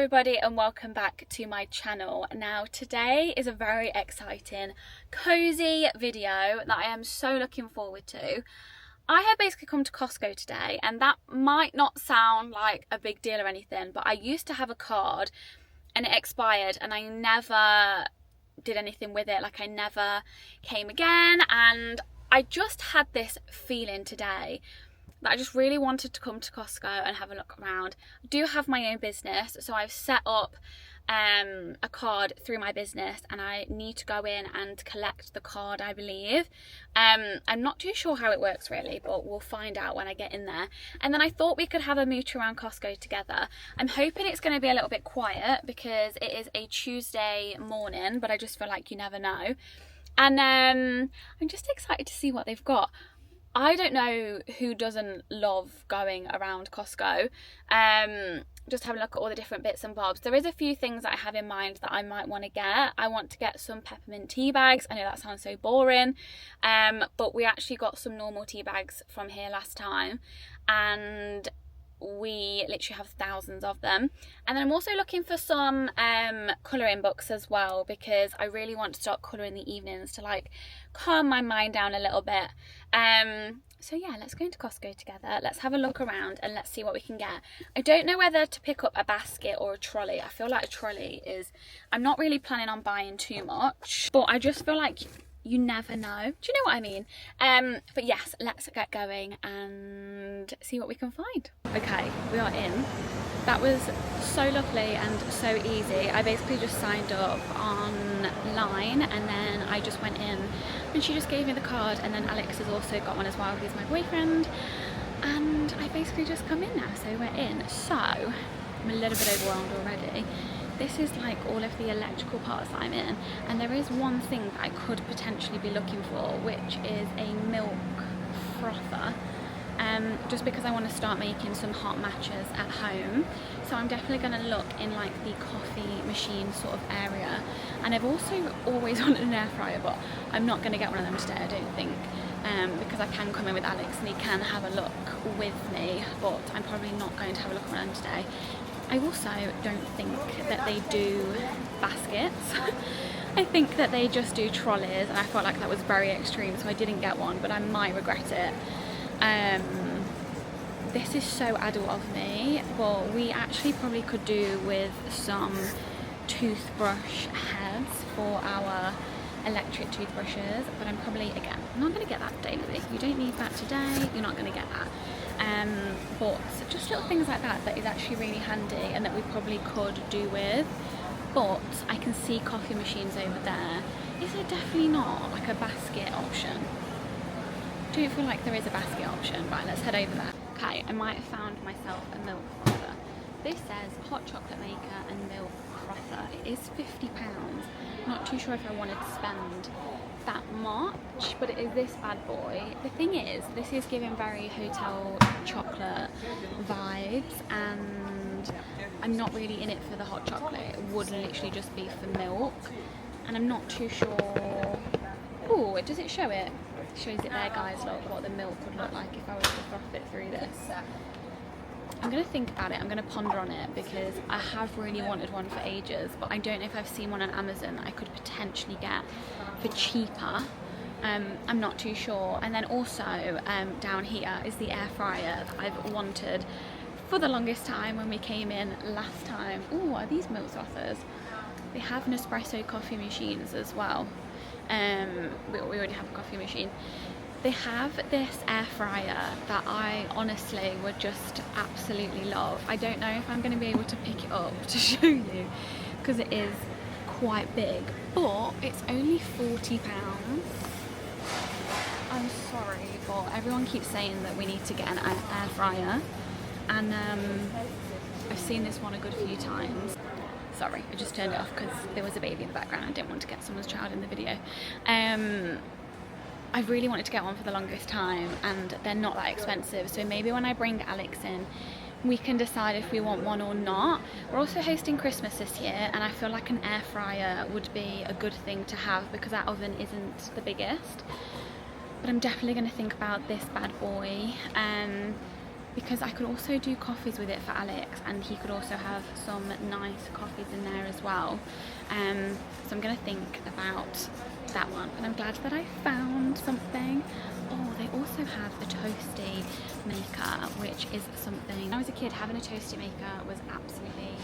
everybody and welcome back to my channel. Now today is a very exciting, cozy video that I am so looking forward to. I have basically come to Costco today, and that might not sound like a big deal or anything, but I used to have a card and it expired and I never did anything with it. Like, I never came again, and I just had this feeling today that I just really wanted to come to Costco and have a look around. I do have my own business, so I've set up a card through my business, and I need to go in and collect the card, I believe. I'm not too sure how it works really, but we'll find out when I get in there. And then I thought we could have a mooch around Costco together. I'm hoping it's going to be a little bit quiet because it is a Tuesday morning, but I just feel like you never know. And I'm just excited to see what they've got. I don't know who doesn't love going around Costco, just having a look at all the different bits and bobs. There is a few things that I have in mind that I might want to get. I want to get some peppermint tea bags. I know that sounds so boring, but we actually got some normal tea bags from here last time, and we literally have thousands of them. And then I'm also looking for some colouring books as well, because I really want to start colouring the evenings to like calm my mind down a little bit. So yeah, let's go into Costco together, let's have a look around and let's see what we can get. I don't know whether to pick up a basket or a trolley. I feel like a trolley is, I'm not really planning on buying too much, but I just feel like you never know. Do you know what I mean? But yes, let's get going and see what we can find. Okay, we are in. That was so lovely and so easy. I basically just signed up online and then I just went in and she just gave me the card, and then Alex has also got one as well, he's my boyfriend, and I basically just come in now, so we're in. So I'm a little bit overwhelmed already. This is like all of the electrical parts that I'm in, and there is one thing that I could potentially be looking for, which is a milk frother, just because I want to start making some hot matchas at home. So I'm definitely going to look in like the coffee machine sort of area, and I've also always wanted an air fryer, but I'm not going to get one of them today, I don't think, because I can come in with Alex and he can have a look with me, but I'm probably not going to have a look around today. I also don't think that they do baskets. I think that they just do trolleys, and I felt like that was very extreme, so I didn't get one, but I might regret it. This is so adult of me, but we actually probably could do with some toothbrush heads for our electric toothbrushes, but I'm probably, again, I'm not going to get that daily. You don't need that today, you're not going to get that. But just little things like that that is actually really handy and that we probably could do with. But I can see coffee machines over there. Is there definitely not like a basket option? I don't feel like there is a basket option. Right, let's head over there. Okay, I might have found myself a milk frother. This says hot chocolate maker and milk frother. It is £50. Not too sure if I wanted to spend that much, but it is this bad boy. The thing is, this is giving very hotel chocolate vibes, and I'm not really in it for the hot chocolate. It would literally just be for milk, and I'm not too sure. Oh, does it show it? It shows it there, guys. Look what the milk would look like if I was to froth it through this. I'm going to think about it, I'm going to ponder on it, because I have really wanted one for ages, but I don't know if I've seen one on Amazon that I could potentially get for cheaper. I'm not too sure. And then also down here is the air fryer that I've wanted for the longest time when we came in last time. Oh, are these milk frothers? They have Nespresso coffee machines as well. We already have a coffee machine. They have this air fryer that I honestly would just absolutely love. I don't know if I'm going to be able to pick it up to show you because it is quite big, but it's only £40. I'm sorry, but everyone keeps saying that we need to get an air fryer, and I've seen this one a good few times. Sorry, I just turned it off because there was a baby in the background. I didn't want to get someone's child in the video. I really wanted to get one for the longest time, and they're not that expensive, so maybe when I bring Alex in we can decide if we want one or not. We're also hosting Christmas this year, and I feel like an air fryer would be a good thing to have because our oven isn't the biggest. But I'm definitely going to think about this bad boy. because I could also do coffees with it for Alex, and he could also have some nice coffees in there as well. So I'm gonna think about that one, and I'm glad that I found something. Oh, they also have a toasty maker, which is something. When I was a kid, having a toasty maker was absolutely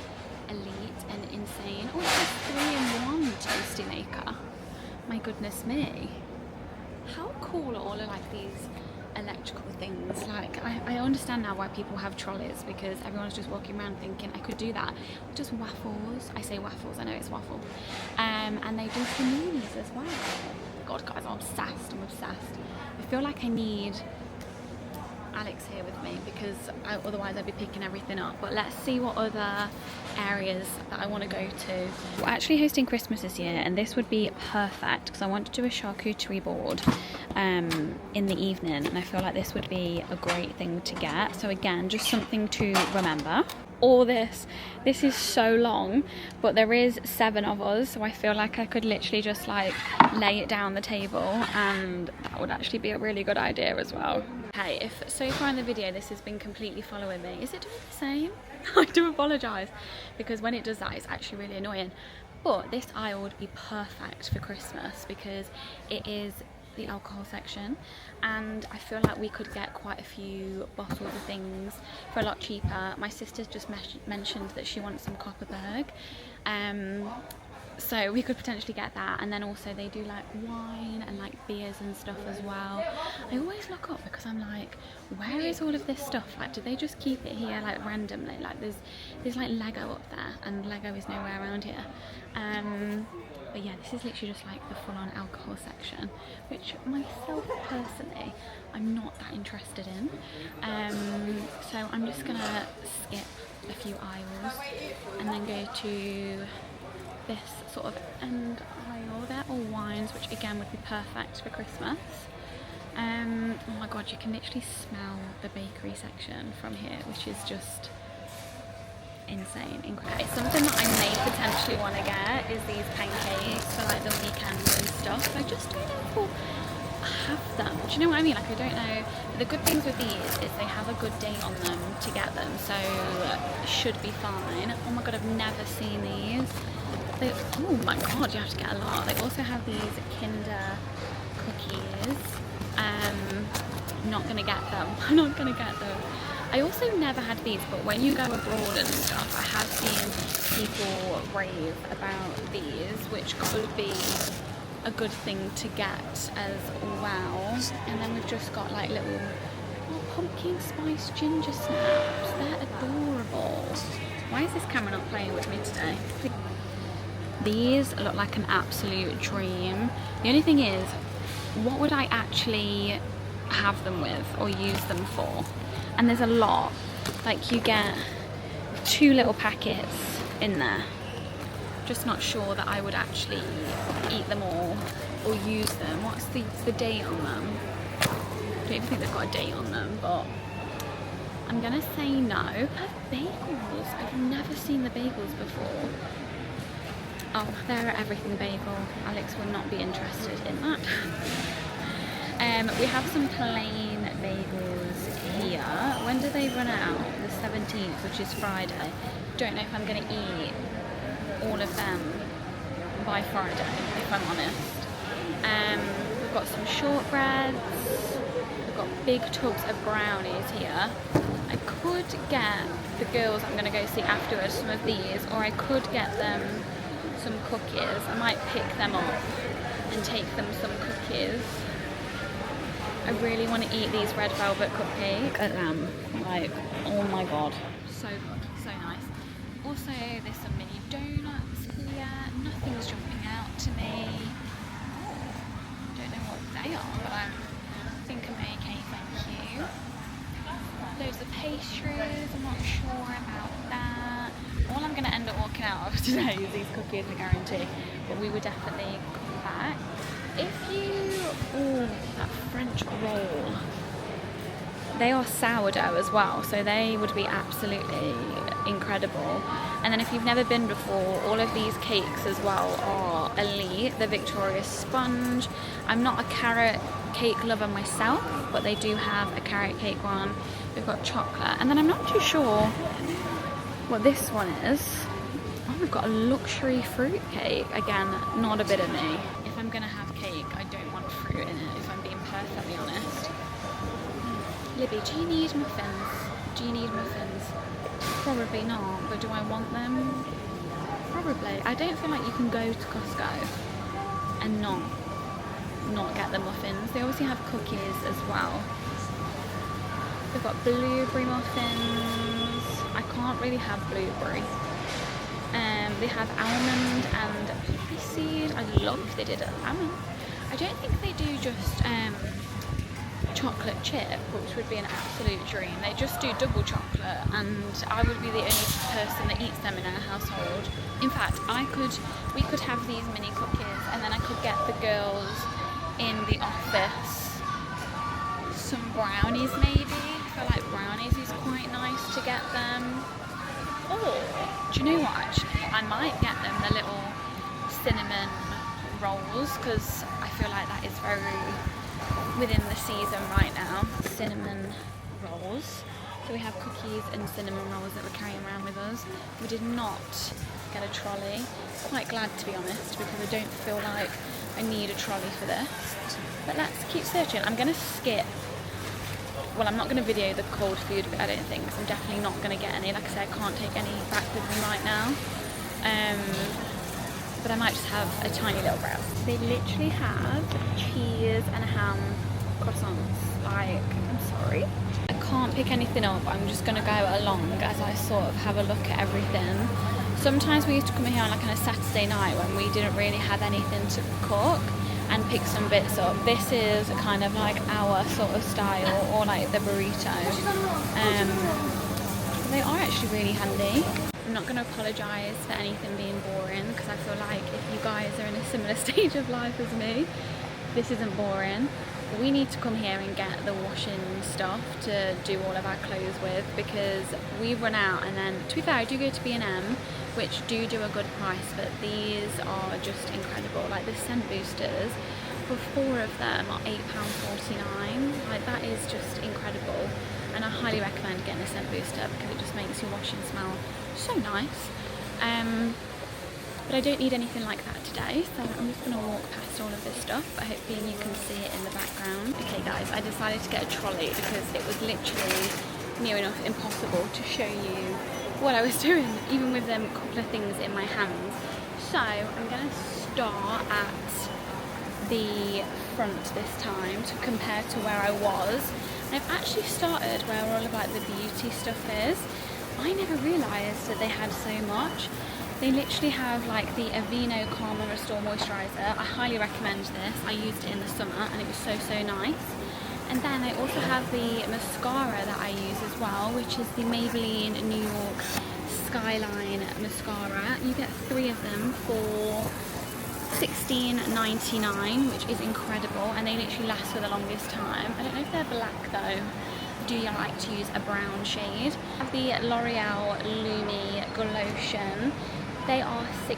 elite and insane. Oh, it's a 3-in-1 toasty maker. My goodness me. How cool are all of like these electrical things? Like, I understand now why people have trolleys, because everyone's just walking around thinking I could do that. Just waffles. I say waffles, I know it's waffle. And they do paninis as well. God guys, I'm obsessed. I feel like I need Alex here with me, because otherwise I'd be picking everything up. But let's see what other areas that I want to go to. We're actually hosting Christmas this year, and this would be perfect because I want to do a charcuterie board in the evening, and I feel like this would be a great thing to get. So again, just something to remember. All this is so long, but there is 7 of us, so I feel like I could literally just like lay it down the table, and that would actually be a really good idea as well. Okay, if so far in the video this has been completely following me, is it doing the same? I do apologise, because when it does that it's actually really annoying. But this aisle would be perfect for Christmas because it is the alcohol section, and I feel like we could get quite a few bottles of things for a lot cheaper. My sister's just mentioned that she wants some Copperberg, so we could potentially get that. And then also they do like wine and like beers and stuff as well. I always look up because I'm like, where is all of this stuff? Like, do they just keep it here like randomly? Like there's like Lego up there, and Lego is nowhere around here. But yeah, this is literally just like the full-on alcohol section, which myself personally, I'm not that interested in. So I'm just gonna skip a few aisles and then go to this sort of end aisle. They're all wines, which again would be perfect for Christmas. Oh my god, you can literally smell the bakery section from here, which is just insane, incredible. Something that I may potentially want to get is these pancakes for like the weekend and stuff. I just don't know if we'll have them. Do you know what I mean? Like, I don't know. The good things with these is they have a good date on them to get them, so should be fine. Oh my god, I've never seen these. Oh my god, you have to get a lot. They also have these Kinder cookies. Not gonna get them. I'm not gonna get them. I also never had these, but when you go abroad and stuff, I have seen people rave about these, which could be a good thing to get as well. And then we've just got like little pumpkin spice ginger snaps. They're adorable. Why is this camera not playing with me today? These look like an absolute dream. The only thing is, what would I actually have them with or use them for? And there's a lot. Like, you get 2 little packets in there. Just not sure that I would actually eat them all or use them. What's the date on them? I don't even think they've got a date on them, but I'm gonna say no. I have bagels. I've never seen the bagels before. Oh, they're everything bagel. Alex will not be interested in that. We have some plain bagels here. When do they run out? The 17th, which is Friday. Don't know if I'm going to eat all of them by Friday, if I'm honest. We've got some shortbreads. We've got big tubs of brownies here. I could get the girls I'm going to go see afterwards some of these, or I could get them some cookies. I might pick them up and take them some cookies. I really want to eat these red velvet cupcakes. Look at them. Like, oh my god. So good. So nice. Also, there's some mini donuts here. Nothing's jumping out to me. Don't know what they are, but I think I'm okay, thank you. Loads of pastries. I'm not sure about that. All I'm going to end up walking out of today is these cookies, I guarantee. But we would definitely come back. If you... Oh, that French roll. They are sourdough as well, so they would be absolutely incredible. And then if you've never been before, all of these cakes as well are elite. The Victoria sponge. I'm not a carrot cake lover myself, but they do have a carrot cake one. We've got chocolate, and then I'm not too sure what this one is. Oh, we've got a luxury fruit cake. Again, not a bit of me. If I'm gonna have cake, I don't want fruit in it, if I'm being perfectly honest. Libby, do you need muffins? Do you need muffins? Probably not, but do I want them? Probably. I don't feel like you can go to Costco and not get the muffins. They obviously have cookies as well. They've got blueberry muffins. I can't really have blueberry. They have almond and poppy seed. I'd love if they did almond. I don't think they do just chocolate chip, which would be an absolute dream. They just do double chocolate, and I would be the only person that eats them in our household. In fact, we could have these mini cookies, and then I could get the girls in the office some brownies maybe. I feel like brownies is quite nice to get them. Or, do you know what actually? I might get them the little cinnamon rolls, because I feel like that is very within the season right now. Cinnamon rolls. So we have cookies and cinnamon rolls that we're carrying around with us. We did not get a trolley. Quite glad, to be honest, because I don't feel like I need a trolley for this. But let's keep searching. I'm going to skip. Well, I'm not going to video the cold food bit, I don't think, because I'm definitely not going to get any. Like I said, I can't take any back with me right now. But I might just have a tiny little browse. They literally have cheese and ham croissants. Like, I'm sorry. I can't pick anything up. I'm just going to go along as I sort of have a look at everything. Sometimes we used to come here on like on a Saturday night when we didn't really have anything to cook and pick some bits up. This is kind of like our sort of style, or like the burrito. They are actually really handy. I'm not going to apologise for anything being boring, because I feel like if you guys are in a similar stage of life as me, this isn't boring. We need to come here and get the washing stuff to do all of our clothes with, because we've run out. And then, to be fair, I do go to B&M, which do a good price, but these are just incredible. Like the scent boosters, for 4 of them are £8.49. Like, that is just incredible, and I highly recommend getting a scent booster because it just makes your washing smell so nice. But I don't need anything like that today, so I'm just going to walk past all of this stuff. Hopefully you can see it in the background. Okay guys, I decided to get a trolley because it was literally near enough impossible to show you what I was doing, even with them couple of things in my hands. So I'm going to start at the front this time to compare to where I was. And I've actually started where all of like the beauty stuff is. I never realised that they had so much. They literally have like the Aveeno Calm and Restore Moisturiser. I highly recommend this. I used it in the summer and it was so nice. And then they also have the mascara that I use as well, which is the Maybelline New York Skyline Mascara. You get 3 of them for $16.99, which is incredible, and they literally last for the longest time. I don't know if they're black though. Do you like to use a brown shade? I have the L'Oreal Lumi Glotion. They are $16.99,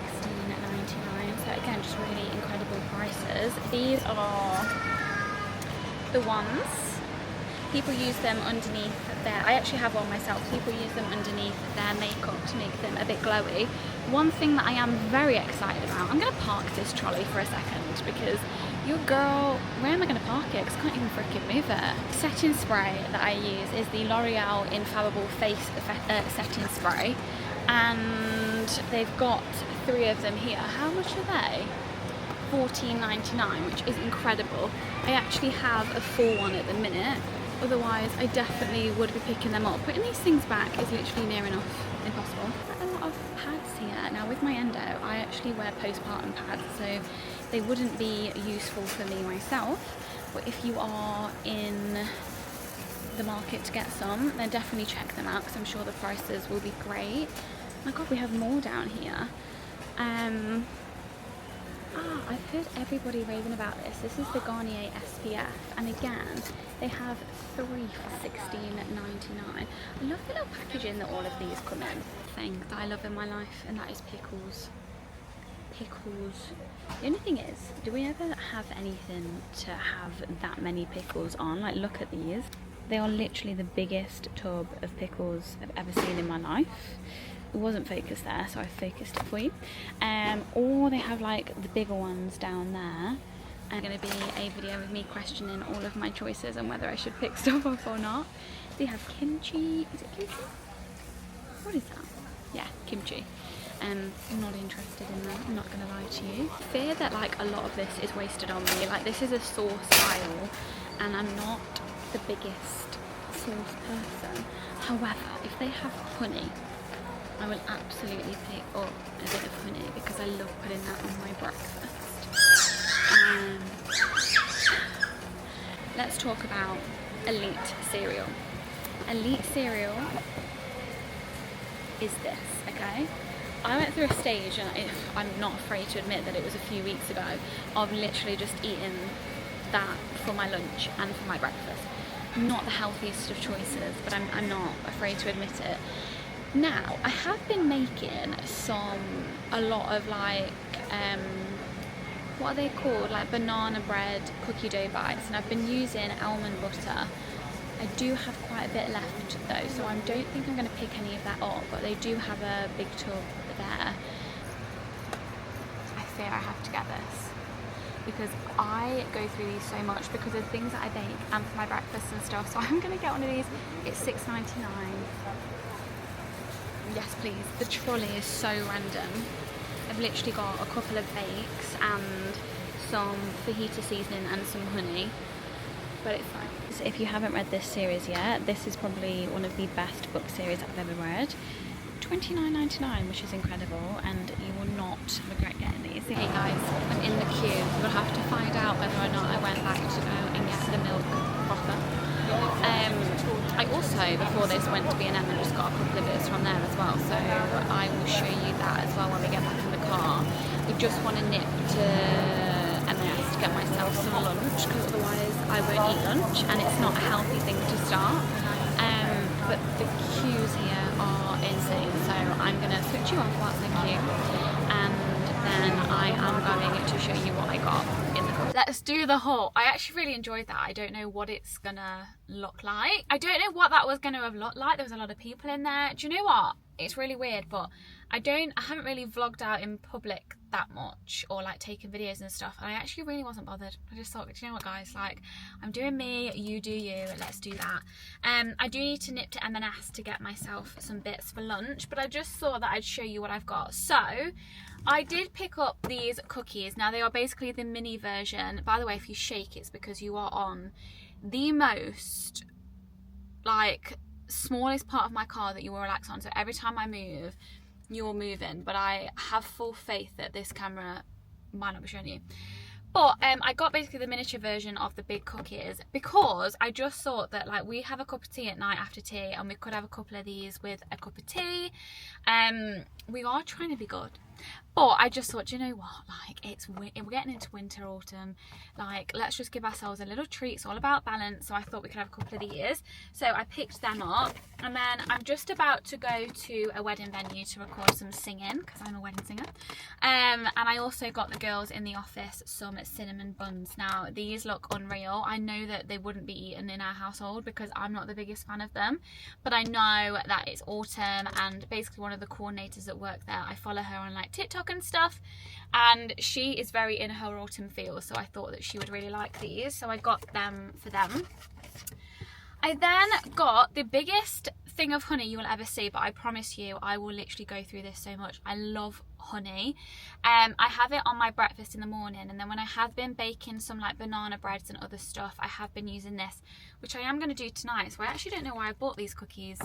so again, just really incredible prices. These are the ones. People use them underneath their, I actually have one myself, people use them underneath their makeup to make them a bit glowy. One thing that I am very excited about, I'm going to park this trolley for a second because your girl, where am I going to park it? Because I can't even freaking move it. Setting spray that I use is the L'Oreal Infallible Face Setting Spray, and they've got 3 of them here. How much are they? $14.99, which is incredible. I actually have a full one at the minute, otherwise I definitely would be picking them up. Putting these things back is literally near enough impossible. A lot of pads here. Now with my endo, I actually wear postpartum pads, so they wouldn't be useful for me myself, but if you are in the market to get some, then definitely check them out because I'm sure the prices will be great. Oh my god, we have more down here. I've heard everybody raving about this. This is the Garnier SPF, and again, they have 3 for $16.99. I love the little packaging that all of these come in. Thing that I love in my life, and that is pickles. Pickles. The only thing is, do we ever have anything to have that many pickles on? Like, look at these. They are literally the biggest tub of pickles I've ever seen in my life. It wasn't focused there, so I focused it for you. Or they have like the bigger ones down there. And going to be a video with me questioning all of my choices and whether I should pick stuff up or not. They have kimchi. Is it kimchi? What is that? Yeah, kimchi. I'm not interested in that, I'm not going to lie to you. I fear that like a lot of this is wasted on me. Like this is a sauce aisle and I'm not the biggest sauce person. However, if they have honey, I will absolutely pick up a bit of honey because I love putting that on my breakfast. Let's talk about Elite cereal. Elite cereal is this, okay? I went through a stage, and I'm not afraid to admit that it was a few weeks ago, of literally just eating that for my lunch and for my breakfast. Not the healthiest of choices, but I'm not afraid to admit it. Now, I have been making a lot of like, what are they called? Like banana bread cookie dough bites, and I've been using almond butter. I do have quite a bit left though, so I don't think I'm going to pick any of that up, but they do have a big tub there. I fear I have to get this because I go through these so much because of things that I bake and for my breakfast and stuff, so I'm going to get one of these. It's $6.99. Yes please. The trolley is so random. I've literally got a couple of bakes and some fajita seasoning and some honey, but it's fine. So if you haven't read this series yet, this is probably one of the best book series I've ever read. $29.99, which is incredible, and you will not regret getting these. Hey guys, I'm in the queue. You'll have to find out whether or not I went back to go and get the milk frother. I also, before this, went to B&M and just got a couple of bits from there as well, so I will show you that as well when we get back in the car. I just want to nip to M&S to get myself some lunch, because otherwise I won't eat lunch and it's not a healthy thing to start. But the queues here are insane, so I'm going to switch you off whilst I queue, and then I am going to show you what I got in the car. Let's do the haul. I actually really enjoyed that. I don't know what it's gonna look like. I don't know what that was gonna have looked like. There was a lot of people in there. Do you know what? It's really weird, but I haven't really vlogged out in public that much, or like taken videos and stuff, and I actually really wasn't bothered. I just thought, do you know what guys, like, I'm doing me, you do you, let's do that. I do need to nip to M&S to get myself some bits for lunch, but I just thought that I'd show you what I've got. So I did pick up these cookies. Now they are basically the mini version. By the way, if you shake, it's because you are on the most like smallest part of my car that you will relax on, so every time I move you're moving, but I have full faith that this camera might not be showing you. But I got basically the miniature version of the big cookies because I just thought that, like, we have a cup of tea at night after tea, and we could have a couple of these with a cup of tea. We are trying to be good, but I just thought, you know what, like, we're getting into winter, autumn, like, let's just give ourselves a little treat. It's all about balance, so I thought we could have a couple of these. So I picked them up, and then I'm just about to go to a wedding venue to record some singing because I'm a wedding singer. And I also got the girls in the office some cinnamon buns. Now these look unreal. I know that they wouldn't be eaten in our household because I'm not the biggest fan of them, but I know that it's autumn, and basically one of the coordinators at work there, I follow her on like TikTok and stuff, and she is very in her autumn feel, so I thought that she would really like these, so I got them for them. I then got the biggest thing of honey you will ever see, but I promise you I will literally go through this so much. I love honey. I have it on my breakfast in the morning, and then when I have been baking some like banana breads and other stuff, I have been using this, which I am going to do tonight. So I actually don't know why I bought these cookies.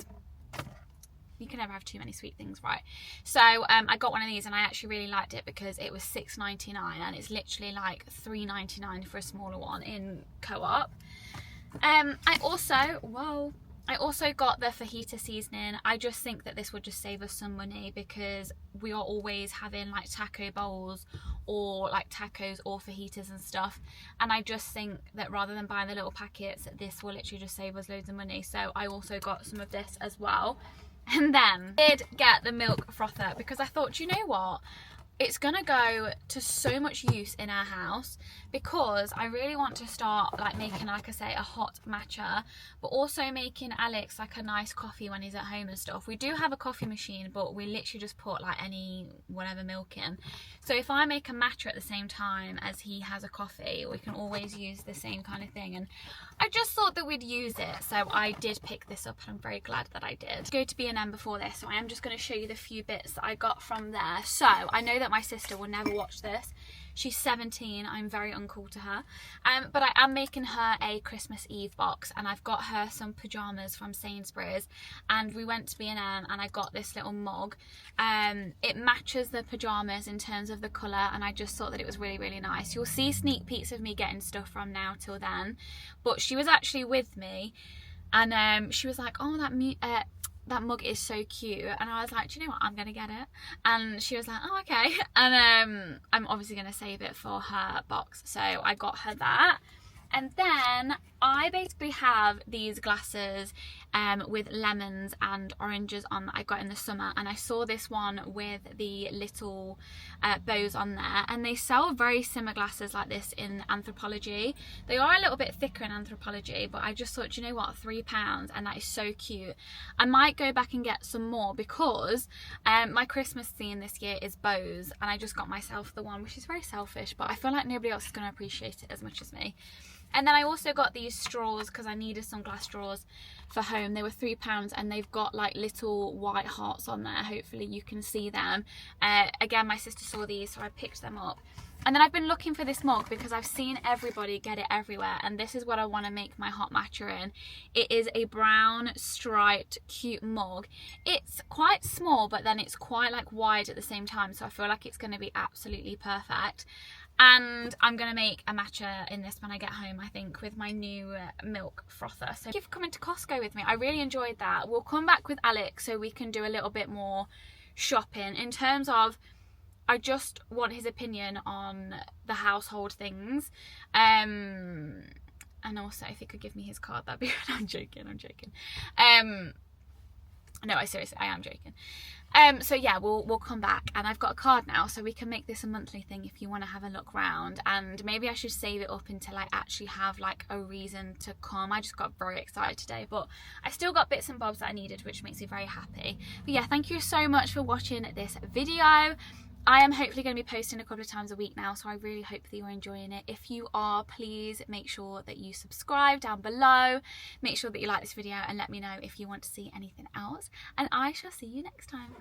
You can never have too many sweet things, right? So I got one of these, and I actually really liked it because it was $6.99, and it's literally like $3.99 for a smaller one in Co-op. I also got the fajita seasoning. I just think that this would just save us some money because we are always having like taco bowls or like tacos or fajitas and stuff, and I just think that rather than buying the little packets, this will literally just save us loads of money. So I also got some of this as well. And then I did get the milk frother because I thought, you know what, it's gonna go to so much use in our house because I really want to start like making, like I say, a hot matcha, but also making Alex like a nice coffee when he's at home and stuff. We do have a coffee machine, but we literally just put like any whatever milk in. So if I make a matcha at the same time as he has a coffee, we can always use the same kind of thing. And I just thought that we'd use it, so I did pick this up and I'm very glad that I did. Go to B&M before this, so I am just going to show you the few bits that I got from there. So I know that my sister will never watch this. She's 17, I'm very uncool to her, but I am making her a Christmas Eve box, and I've got her some pyjamas from Sainsbury's, and we went to B&M and I got this little mug. It matches the pyjamas in terms of the colour, and I just thought that it was really, really nice. You'll see sneak peeks of me getting stuff from now till then, but she was actually with me, and she was like, oh, that mug is so cute, and I was like, do you know what, I'm gonna get it. And she was like, oh, okay. And I'm obviously gonna save it for her box, so I got her that. And then I basically have these glasses with lemons and oranges on that I got in the summer, and I saw this one with the little bows on there, and they sell very similar glasses like this in Anthropology. They are a little bit thicker in Anthropology, but I just thought, you know what, £3, and that is so cute. I might go back and get some more because my Christmas theme this year is bows, and I just got myself the one, which is very selfish, but I feel like nobody else is going to appreciate it as much as me. And then I also got these straws because I needed some glass straws for home. They were £3, and they've got like little white hearts on there. Hopefully you can see them. Again, my sister saw these, so I picked them up. And then I've been looking for this mug because I've seen everybody get it everywhere, and this is what I want to make my hot matcha in. It is a brown striped cute mug. It's quite small, but then it's quite like wide at the same time, so I feel like it's going to be absolutely perfect. And I'm going to make a matcha in this when I get home, I think, with my new milk frother. So thank you for coming to Costco with me. I really enjoyed that. We'll come back with Alex so we can do a little bit more shopping in terms of, I just want his opinion on the household things. And also if he could give me his card, that'd be good. I'm joking. No, I am joking. So yeah, we'll come back, and I've got a card now, so we can make this a monthly thing if you want to have a look round. And maybe I should save it up until I actually have like a reason to come. I just got very excited today, but I still got bits and bobs that I needed, which makes me very happy. But yeah, thank you so much for watching this video. I am hopefully going to be posting a couple of times a week now, so I really hope that you're enjoying it. If you are, please make sure that you subscribe down below. Make sure that you like this video and let me know if you want to see anything else. And I shall see you next time.